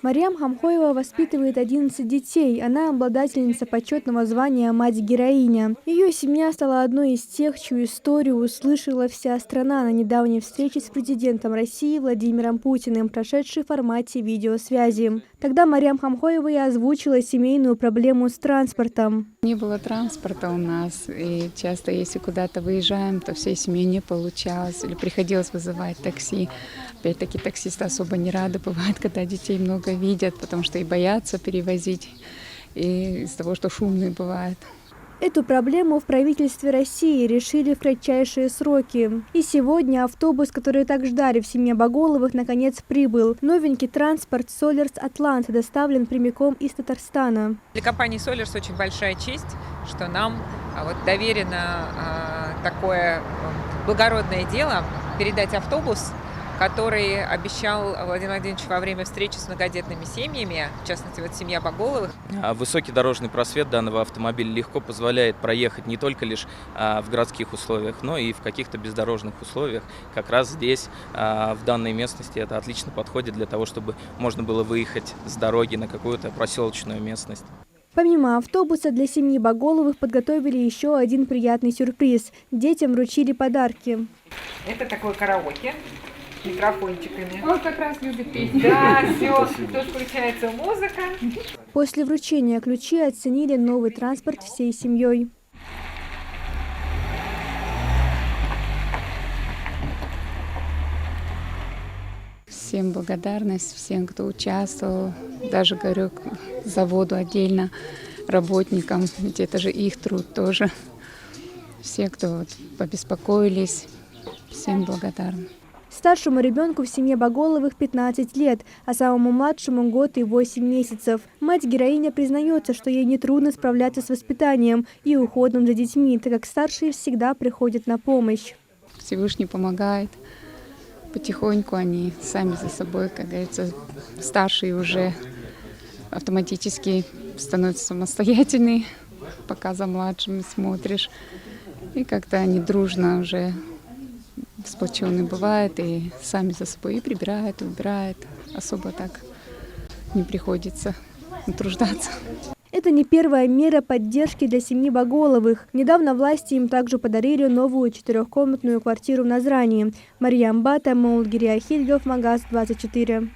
Марьям Хамхоева воспитывает 11 детей. Она обладательница почетного звания «Мать-героиня». Ее семья стала одной из тех, чью историю услышала вся страна на недавней встрече с президентом России Владимиром Путиным, прошедшей в формате видеосвязи. Тогда Марьям Хамхоева и озвучила семейную проблему с транспортом. Не было транспорта у нас, и часто, если куда-то выезжаем, то всей семье не получалось, или приходилось вызывать такси. Опять-таки таксисты особо не рады бывают, когда детей много видят, потому что и боятся перевозить, и из-за того, что шумные бывают. Эту проблему в правительстве России решили в кратчайшие сроки. И сегодня автобус, который так ждали в семье Баголовых, наконец прибыл. Новенький транспорт «Солерс Атлант» доставлен прямиком из Татарстана. Для компании «Солерс» очень большая честь, что нам доверено такое благородное дело передать автобус, который обещал Владимир Владимирович во время встречи с многодетными семьями, в частности, семья Баголовых. Высокий дорожный просвет данного автомобиля легко позволяет проехать не только лишь в городских условиях, но и в каких-то бездорожных условиях. Как раз здесь, в данной местности, это отлично подходит для того, чтобы можно было выехать с дороги на какую-то проселочную местность. Помимо автобуса, для семьи Баголовых подготовили еще один приятный сюрприз. Детям вручили подарки. Это такое караоке с микрофончиками. Он как раз любит петь. Да, все, тут включается музыка. После вручения ключи оценили новый транспорт всей семьей. Всем благодарность, всем, кто участвовал, даже, говорю, заводу отдельно, работникам, ведь это же их труд тоже. Все, кто побеспокоились, всем благодарны. Старшему ребенку в семье Баголовых 15 лет, а самому младшему год и 8 месяцев. Мать-героиня признается, что ей нетрудно справляться с воспитанием и уходом за детьми, так как старшие всегда приходят на помощь. Всевышний помогает. Потихоньку они сами за собой, как говорится, старшие уже автоматически становятся самостоятельные, пока за младшими смотришь. И как-то они дружно уже сплоченные бывают, и сами за собой и прибирают, и убирают. Особо так не приходится утруждаться. Это не первая мера поддержки для семьи Баголовых. Недавно власти им также подарили новую 4-комнатную квартиру в Назрани. Марьям Бата, Маулгирия Хильгов, Магаз 24.